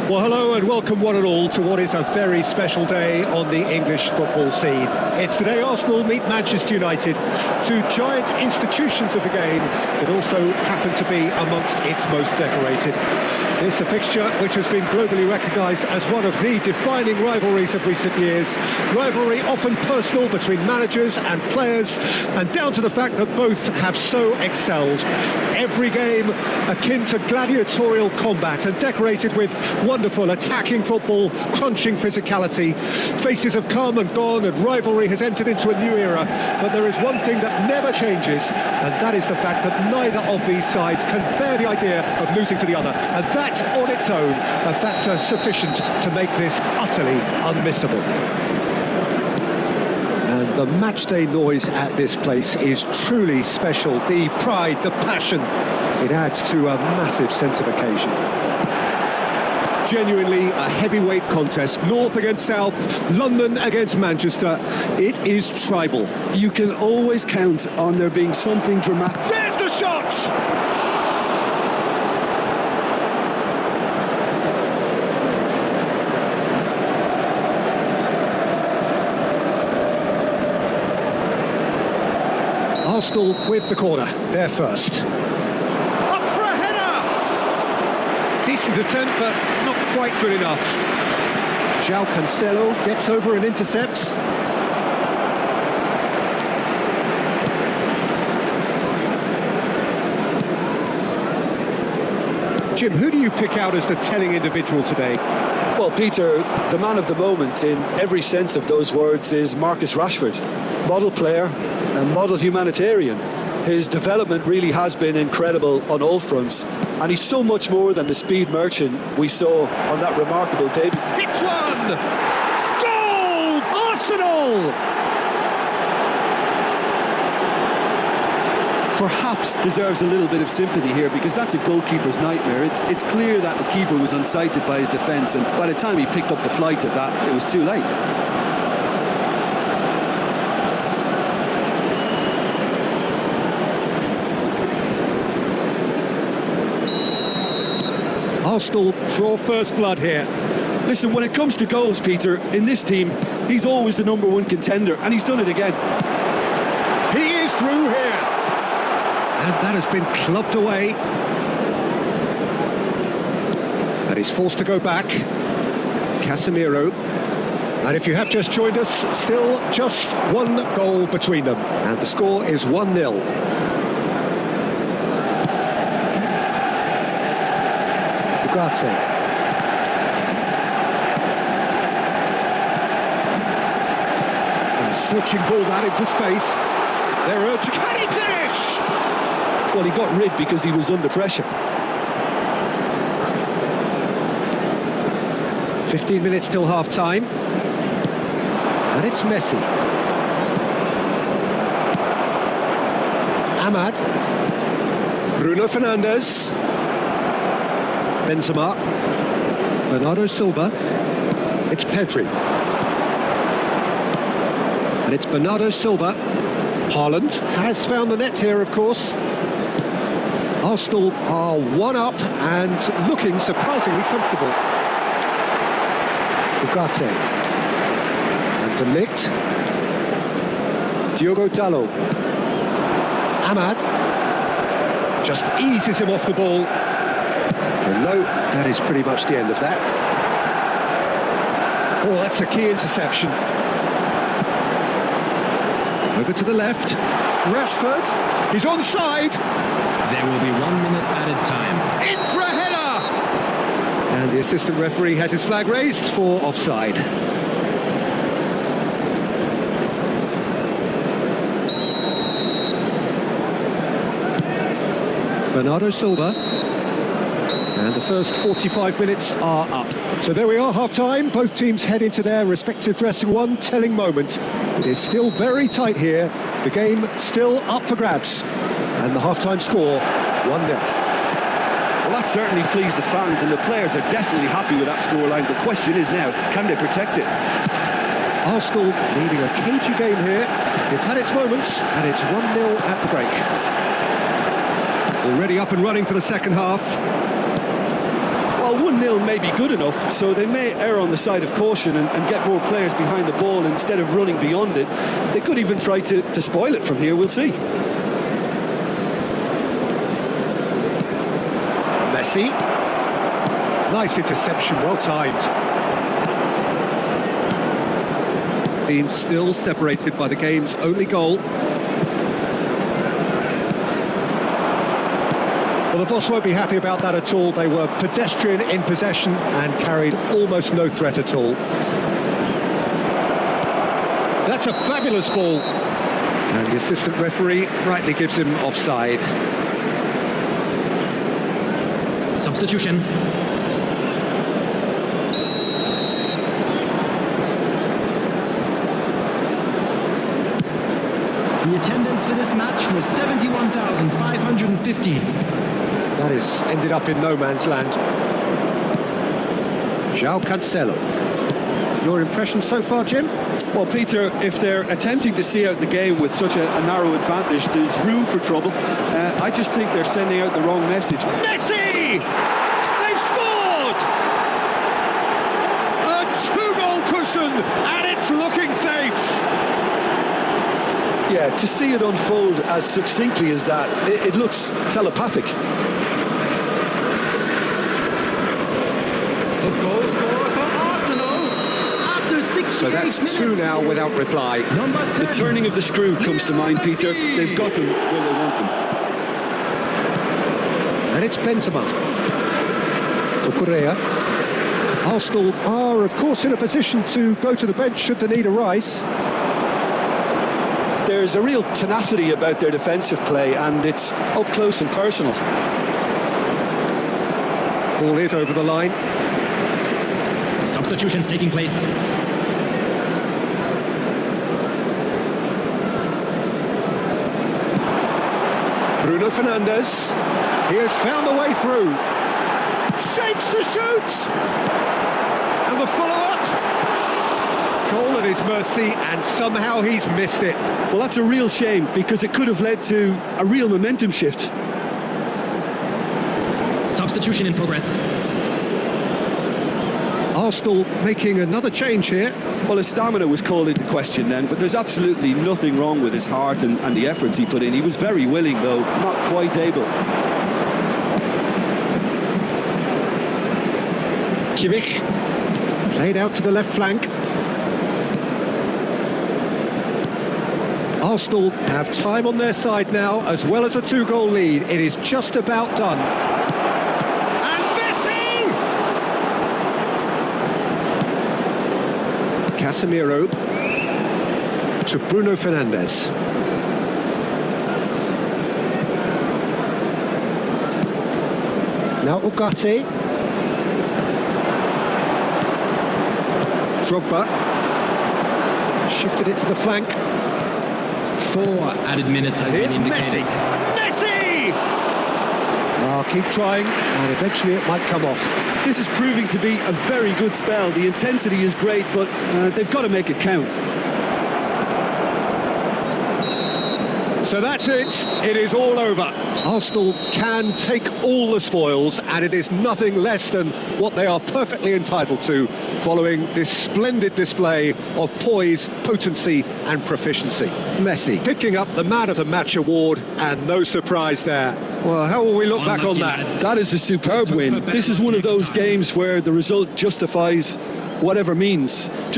Well, hello and welcome one and all to what is a very special day on the English football scene. It's the day Arsenal meet Manchester United, two giant institutions of the game that also happen to be amongst its most decorated. This a fixture which has been globally recognised as one of the defining rivalries of recent years. Rivalry often personal between managers and players, and down to the fact that both have so excelled. Every game akin to gladiatorial combat and decorated with wonderful attacking football, crunching physicality. Faces have come and gone and rivalry has entered into a new era, but there is one thing that never changes, and that is the fact that neither of these sides can bear the idea of losing to the other, and that on its own a factor sufficient to make this utterly unmissable. And the matchday noise at this place is truly special. The pride, the passion, it adds to a massive sense of occasion. Genuinely a heavyweight contest, North against South, London against Manchester. It is tribal. You can always count on there being something dramatic. There's the shot! Arsenal with the corner, they're first. Up for a header! Decent attempt, but not quite good enough. João Cancelo gets over and intercepts. Jim, who do you pick out as the telling individual today? Well, Peter, the man of the moment in every sense of those words is Marcus Rashford. Model player and model humanitarian. His development really has been incredible on all fronts, and he's so much more than the speed merchant we saw on that remarkable debut. Hits one! Goal! Arsenal! Perhaps deserves a little bit of sympathy here, because that's a goalkeeper's nightmare. It's clear that the keeper was unsighted by his defence, and by the time he picked up the flight at that, it was too late. Arsenal draw first blood here. Listen, when it comes to goals, Peter, in this team, he's always the number one contender, and he's done it again. He is through here. And that has been clubbed away. And he's forced to go back. Casemiro. And if you have just joined us, still just one goal between them. And the score is 1-0. And switching ball that into space. They're urging. Can he finish? Well, he got rid because he was under pressure. 15 minutes till half-time. And it's Messi. Ahmad. Bruno Fernandes. Benzema, Bernardo Silva, it's Pedri, and it's Bernardo Silva. Haaland has found the net here, of course. Arsenal are one up and looking surprisingly comfortable. Ugarte, and De Ligt, Diogo Dalot, Ahmad, just eases him off the ball. No, that is pretty much the end of that. Oh, that's a key interception. Over to the left. Rashford, he's onside. There will be 1 minute added time. In for a header! And the assistant referee has his flag raised for offside. Bernardo Silva. And the first 45 minutes are up. So there we are, half-time. Both teams head into their respective dressing. One telling moment. It is still very tight here. The game still up for grabs. And the half-time score, 1-0. Well, that certainly pleased the fans, and the players are definitely happy with that scoreline. The question is now, can they protect it? Arsenal leading a cagey game here. It's had its moments, and it's 1-0 at the break. Already up and running for the second half. Well, 1-0 still may be good enough, so they may err on the side of caution and get more players behind the ball instead of running beyond it. They could even try to spoil it from here, we'll see. Messi. Nice interception, well timed. Being still separated by the game's only goal. Well, the boss won't be happy about that at all. They were pedestrian in possession and carried almost no threat at all. That's a fabulous ball. And the assistant referee rightly gives him offside. Substitution. The attendance for this match was 71,550. That has ended up in no man's land. João Cancelo. Your impression so far, Jim? Well, Peter, if they're attempting to see out the game with such a narrow advantage, there's room for trouble. I just think they're sending out the wrong message. Messi! They've scored! A two-goal cushion, and it's looking safe. Yeah, to see it unfold as succinctly as that, it looks telepathic. The goal scorer for Arsenal after 68 So that's minutes. two now without reply. Number 10. The turning of the screw comes to mind, Peter. They've got them where they want them. And it's Benzema. For Correa. Arsenal are, of course, in a position to go to the bench should the need arise. There's a real tenacity about their defensive play, and it's up close and personal. Ball is over the line. Substitutions taking place. Bruno Fernandes. He has found the way through. Shapes to shoot! And the follow-up. Goal at his mercy, and somehow he's missed it. Well, that's a real shame, because it could have led to a real momentum shift. Substitution in progress. Arsenal making another change here. Well, his stamina was called into question then, but there's absolutely nothing wrong with his heart and the efforts he put in. He was very willing, though, not quite able. Kimmich. Played out to the left flank. Arsenal have time on their side now, as well as a two-goal lead. It is just about done. And Messi! Casemiro to Bruno Fernandes. Now Ugarte. Drogba. Shifted it to the flank. 4 added minutes has It's been Messi! indicated. Messi! I'll keep trying, and eventually it might come off. This is proving to be a very good spell. The intensity is great, but they've got to make it count. So that's it. It is all over. Arsenal can take all the spoils, and it is nothing less than what they are perfectly entitled to, following this splendid display of poise, potency and proficiency. Messi picking up the Man of the Match award, and no surprise there. Well, how will we look back on that? That is a superb win. This is one of those games where the result justifies whatever means. Just